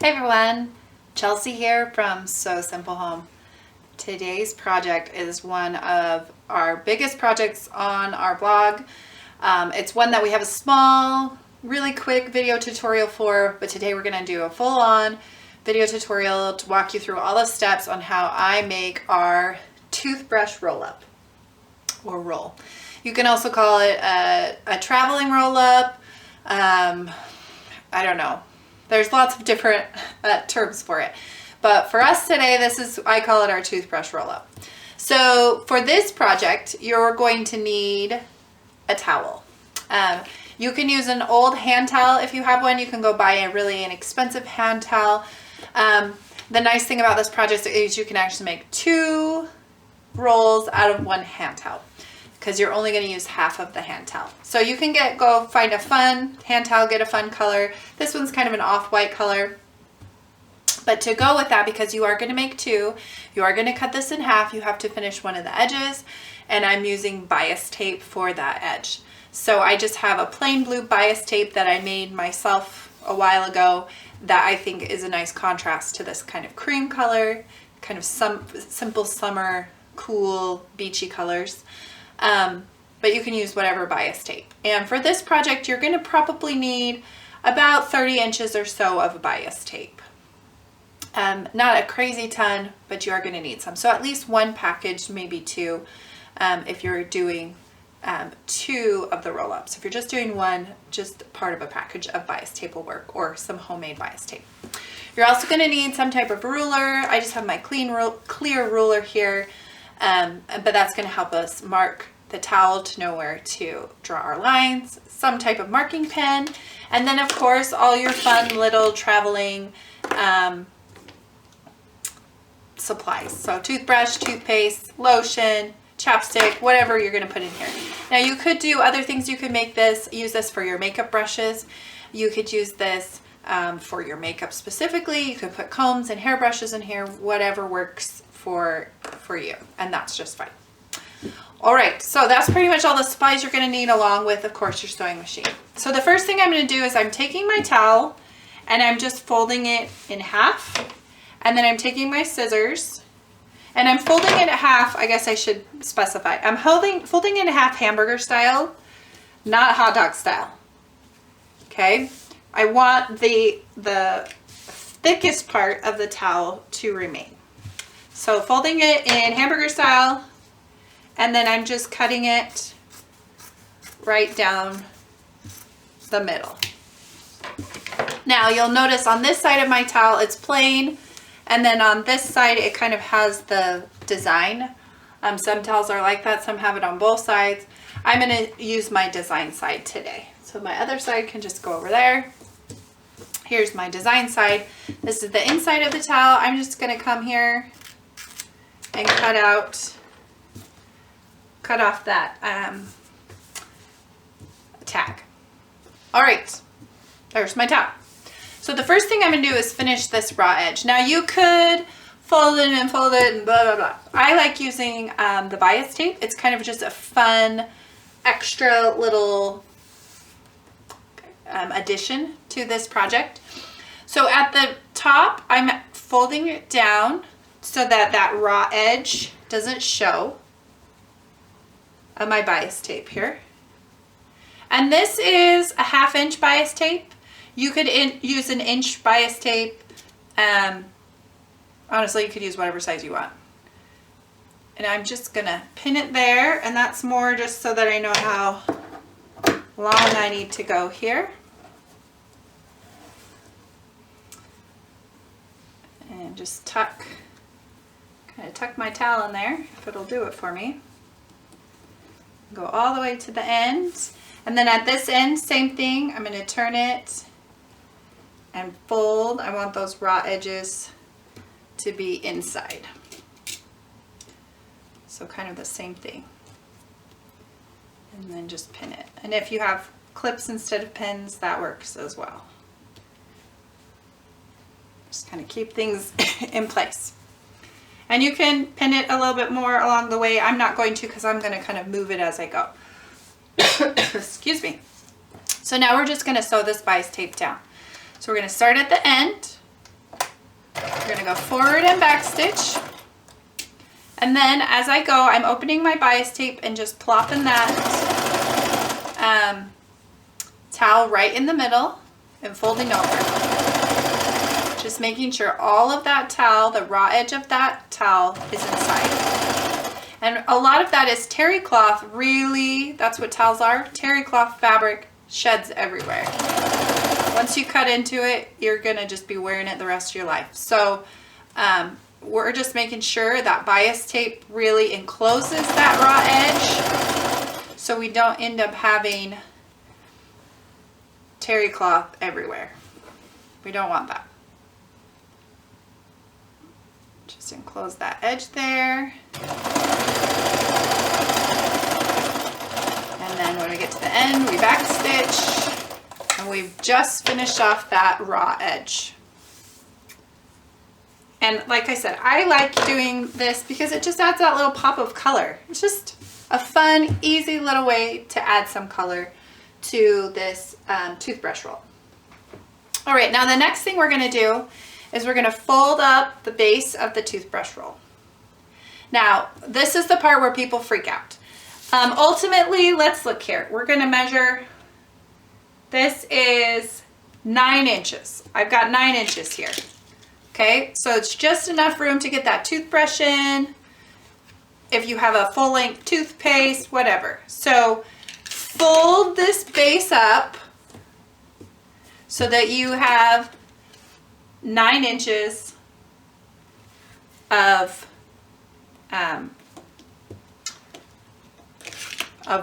Hey everyone, Chelsea here from So Simple Home. Today's project is one of our biggest projects on our blog. It's one that we have a small, really quick video tutorial for, but today we're going to do a full-on video tutorial to walk you through all the steps on how I make our toothbrush roll-up or roll. You can also call it a traveling roll-up. I don't know. There's lots of different terms for it. But for us today, I call it our toothbrush roll-up. So for this project, you're going to need a towel. You can use an old hand towel if you have one. You can go buy a really inexpensive hand towel. The nice thing about this project is you can actually make 2 rolls out of 1 hand towel, because you're only going to use half of the hand towel. So you can go find a fun hand towel, get a fun color. This one's kind of an off-white color. But to go with that, because you are going to make 2, you are going to cut this in half. You have to finish one of the edges, and I'm using bias tape for that edge. So I just have a plain blue bias tape that I made myself a while ago that I think is a nice contrast to this kind of cream color, kind of simple summer, cool, beachy colors. But you can use whatever bias tape. And for this project, you're going to probably need about 30 inches or so of bias tape. Not a crazy ton, but you are going to need some. So at least 1 package, maybe 2, if you're doing 2 of the roll-ups. If you're just doing 1, just part of a package of bias tape will work, or some homemade bias tape. You're also going to need some type of ruler. I just have my clear ruler here, but that's going to help us mark the towel to know where to draw our lines, some type of marking pen, and then of course all your fun little traveling supplies. So toothbrush, toothpaste, lotion, chapstick, whatever you're going to put in here. Now you could do other things. You could use this for your makeup brushes. You could use this for your makeup specifically. You could put combs and hairbrushes in here, whatever works for you, and that's just fine. All right, so that's pretty much all the supplies you're going to need, along with, of course, your sewing machine. So the first thing I'm going to do is I'm taking my towel and I'm just folding it in half, and then I'm taking my scissors and I'm folding it in half. I guess I should specify. I'm folding it in half hamburger style, not hot dog style. Okay? I want the thickest part of the towel to remain. So folding it in hamburger style, and then I'm just cutting it right down the middle. Now you'll notice on this side of my towel it's plain, and then on this side it kind of has the design. Some towels are like that, some have it on both sides. I'm going to use my design side today. So my other side can just go over there. Here's my design side. This is the inside of the towel. I'm just going to come here and cut off that tag. All right, there's my towel. So the first thing I'm gonna do is finish this raw edge. Now you could fold it and fold it and blah, blah, blah. I like using the bias tape. It's kind of just a fun, extra little addition to this project. So at the top, I'm folding it down so that that raw edge doesn't show of my bias tape here. And this is a 1/2 inch bias tape. You could use an inch bias tape. Honestly, you could use whatever size you want. And I'm just gonna pin it there, and that's more just so that I know how long I need to go here. And just kind of tuck my towel in there, if it'll do it for me. Go all the way to the end, and then at this end, same thing. I'm going to turn it and fold. I want those raw edges to be inside. So kind of the same thing. And then just pin it. And if you have clips instead of pins, that works as well. Just kind of keep things in place. And you can pin it a little bit more along the way. I'm not going to, because I'm going to kind of move it as I go. Excuse me. So now we're just going to sew this bias tape down. So we're going to start at the end, gonna go forward and back stitch. And then as I go, I'm opening my bias tape and just plopping that towel right in the middle and folding over. Just making sure all of that towel, the raw edge of that towel is inside. And a lot of that is terry cloth, really, that's what towels are. Terry cloth fabric sheds everywhere. Once you cut into it, you're gonna just be wearing it the rest of your life. So we're just making sure that bias tape really encloses that raw edge so we don't end up having terry cloth everywhere. We don't want that. Just enclose that edge there. And then when we get to the end, we back stitch, and we've just finished off that raw edge. And like I said, I like doing this because it just adds that little pop of color. It's just a fun, easy little way to add some color to this toothbrush roll. All right, now the next thing we're gonna do is we're gonna fold up the base of the toothbrush roll. Now, this is the part where people freak out. Ultimately, let's look here. We're gonna measure, this is 9 inches. I've got 9 inches here. Okay, so it's just enough room to get that toothbrush in. If you have a full length toothpaste, whatever. So fold this base up so that you have 9 inches of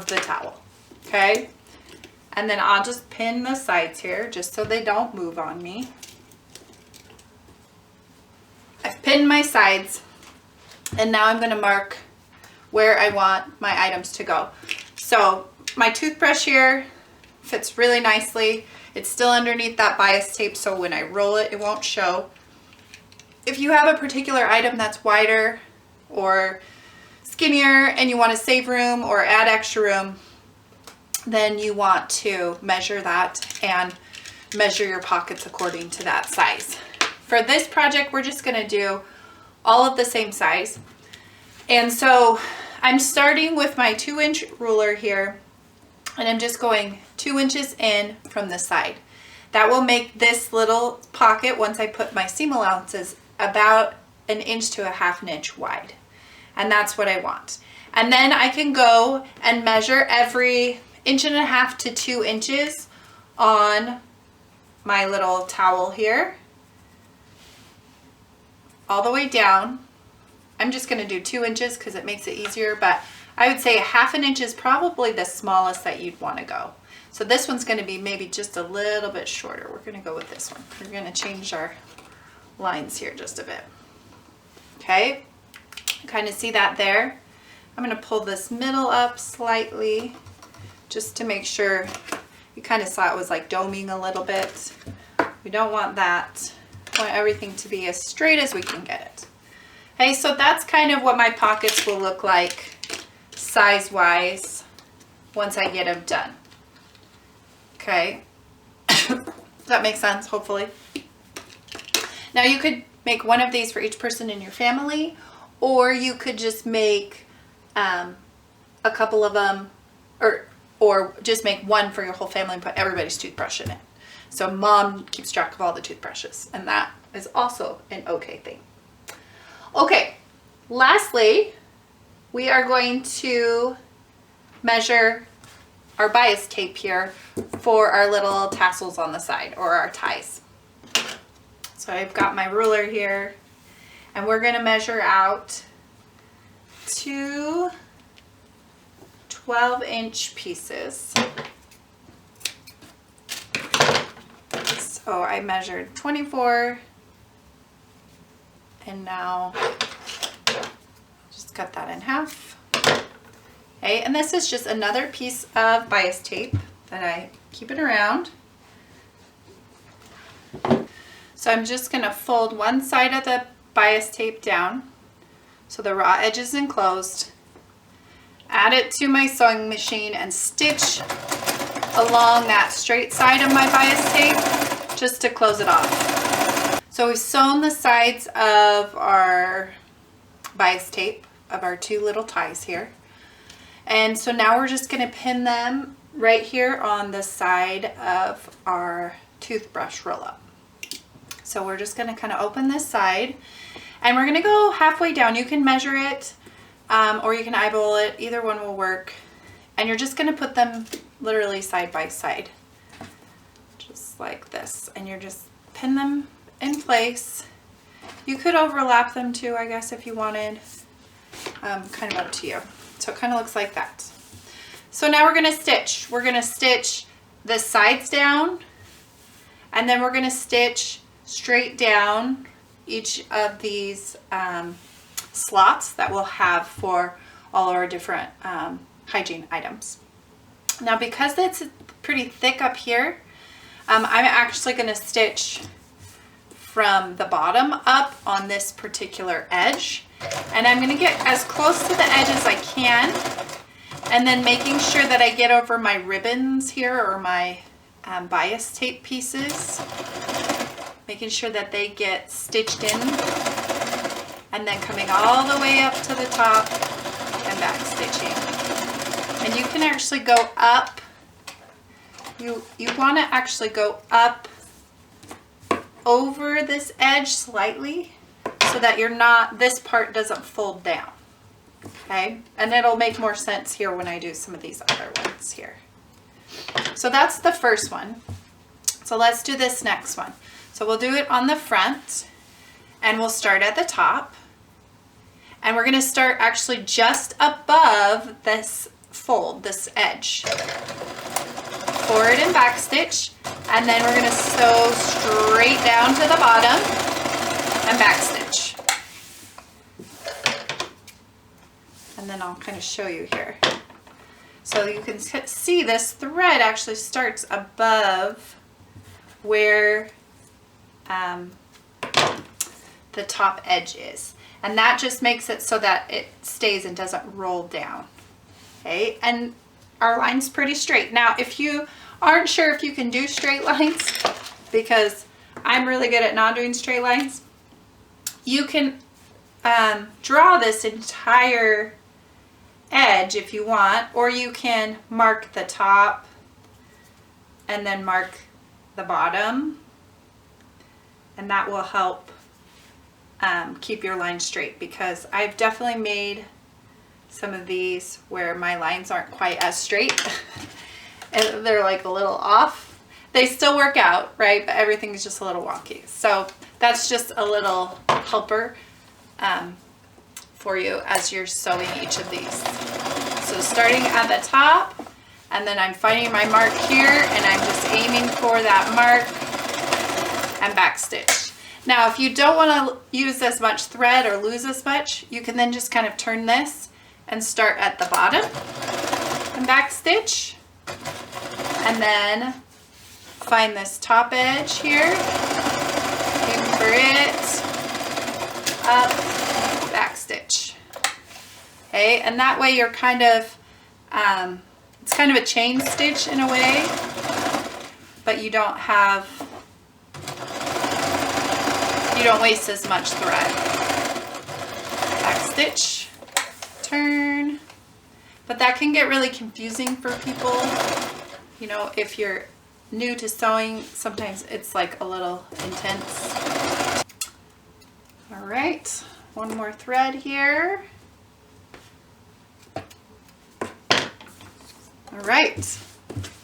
the towel, okay? And then I'll just pin the sides here just so they don't move on me. I've pinned my sides, and now I'm going to mark where I want my items to go. So my toothbrush here fits really nicely. It's still underneath that bias tape, so when I roll it, it won't show. If you have a particular item that's wider or skinnier and you want to save room or add extra room, then you want to measure that and measure your pockets according to that size. For this project, we're just gonna do all of the same size. And so I'm starting with my 2-inch ruler here, and I'm just going 2 inches in from the side. That will make this little pocket, once I put my seam allowances, about 1 inch to 1/2 inch wide. And that's what I want. And then I can go and measure every 1.5 to 2 inches on my little towel here, all the way down. I'm just going to do 2 inches because it makes it easier, but I would say 1/2 inch is probably the smallest that you'd want to go. So this one's going to be maybe just a little bit shorter. We're going to go with this one. We're going to change our lines here just a bit. Okay, kind of see that there. I'm going to pull this middle up slightly just to make sure. You kind of saw it was like doming a little bit. We don't want that. I want everything to be as straight as we can get it. Okay, so that's kind of what my pockets will look like size-wise once I get them done. Okay, does that make sense, hopefully? Now you could make one of these for each person in your family, or you could just make a couple of them, or just make one for your whole family and put everybody's toothbrush in it. So mom keeps track of all the toothbrushes, and that is also an okay thing. Okay, lastly, we are going to measure our bias tape here for our little tassels on the side, or our ties. So I've got my ruler here, and we're going to measure out 2 12-inch pieces. So I measured 24, and now just cut that in half. Okay, and this is just another piece of bias tape that I keep it around. So I'm just going to fold one side of the bias tape down so the raw edge is enclosed. Add it to my sewing machine and stitch along that straight side of my bias tape just to close it off. So we've sewn the sides of our bias tape of our two little ties here. And so now we're just going to pin them right here on the side of our toothbrush roll up. So we're just going to kind of open this side and we're going to go halfway down. You can measure it or you can eyeball it. Either one will work. And you're just going to put them literally side by side, just like this. And you're just pin them in place. You could overlap them too, I guess, if you wanted. Kind of up to you. So it kind of looks like that. So now we're going to stitch. We're going to stitch the sides down, and then we're going to stitch straight down each of these slots that we'll have for all our different hygiene items. Now, because it's pretty thick up here, I'm actually going to stitch from the bottom up on this particular edge, and I'm going to get as close to the edge as I can, and then making sure that I get over my ribbons here or my bias tape pieces, making sure that they get stitched in, and then coming all the way up to the top and back stitching. And you can actually go up, you want to actually go up over this edge slightly so that you're not, this part doesn't fold down, okay? And it'll make more sense here when I do some of these other ones here. So that's the first one. So let's do this next one. So we'll do it on the front, and we'll start at the top, and we're going to start actually just above this fold, this edge. Forward and back stitch, and then we're going to sew straight down to the bottom and back stitch. And then I'll kind of show you here. So you can see this thread actually starts above where the top edge is. And that just makes it so that it stays and doesn't roll down. Okay, and our line's pretty straight. Now, if you aren't sure if you can do straight lines, because I'm really good at not doing straight lines, you can draw this entire edge if you want, or you can mark the top and then mark the bottom, and that will help keep your line straight, because I've definitely made some of these where my lines aren't quite as straight and they're like a little off. They still work out, right? But everything's just a little wonky. So that's just a little helper for you as you're sewing each of these. So starting at the top, and then I'm finding my mark here, and I'm just aiming for that mark and back stitch. Now, if you don't want to use as much thread or lose as much, you can then just kind of turn this and start at the bottom and back stitch, and then find this top edge here, aim for it, up, back stitch. Okay, and that way you're kind of, it's kind of a chain stitch in a way, but you don't waste as much thread. Back stitch, turn. But that can get really confusing for people. You know, if you're new to sewing, sometimes it's like a little intense. All right, one more thread here. All right,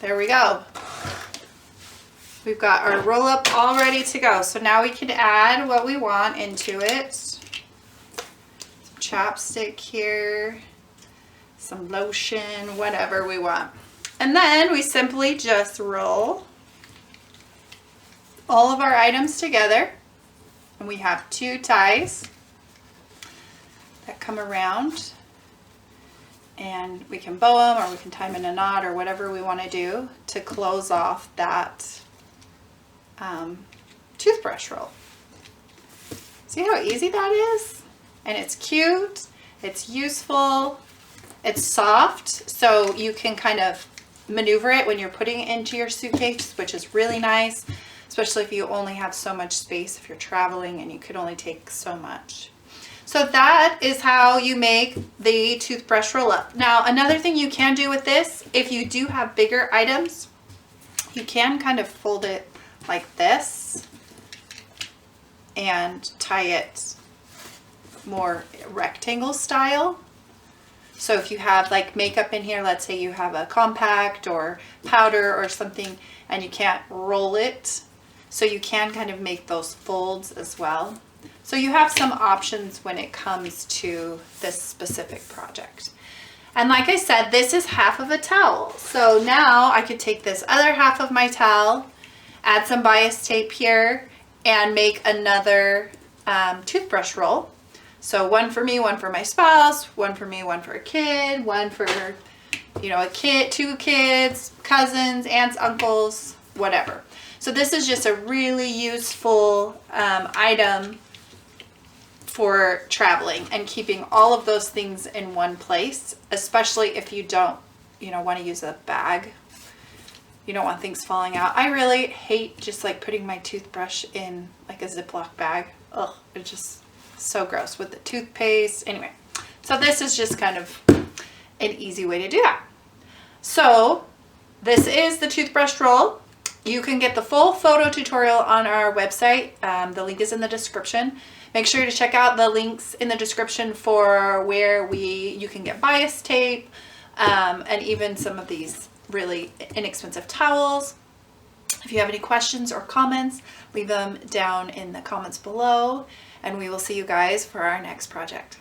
there we go. We've got our roll up all ready to go. So now we can add what we want into it. Some chapstick here, some lotion, whatever we want. And then we simply just roll all of our items together. And we have two ties that come around. And we can bow them, or we can tie them in a knot, or whatever we want to do to close off that toothbrush roll. See how easy that is? And it's cute, it's useful, it's soft, so you can kind of maneuver it when you're putting it into your suitcase, which is really nice. especially if you only have so much space, if you're traveling and you could only take so much. So that is how you make the toothbrush roll up. Now, another thing you can do with this, if you do have bigger items, you can kind of fold it like this and tie it more rectangle style. So if you have like makeup in here, let's say you have a compact or powder or something and you can't roll it, so you can kind of make those folds as well. So you have some options when it comes to this specific project. And like I said, this is half of a towel. So now I could take this other half of my towel, add some bias tape here, and make another toothbrush roll. So one for me, one for my spouse, one for me, one for a kid, one for, you know, a kid, 2 kids, cousins, aunts, uncles, whatever. So this is just a really useful item for traveling and keeping all of those things in one place, especially if you don't, you know, want to use a bag. You don't want things falling out. I really hate just like putting my toothbrush in like a Ziploc bag. Ugh, it's just so gross with the toothpaste. Anyway, so this is just kind of an easy way to do that. So this is the toothbrush roll. You can get the full photo tutorial on our website. The link is in the description. Make sure to check out the links in the description for where you can get bias tape and even some of these really inexpensive towels. If you have any questions or comments, leave them down in the comments below, and we will see you guys for our next project.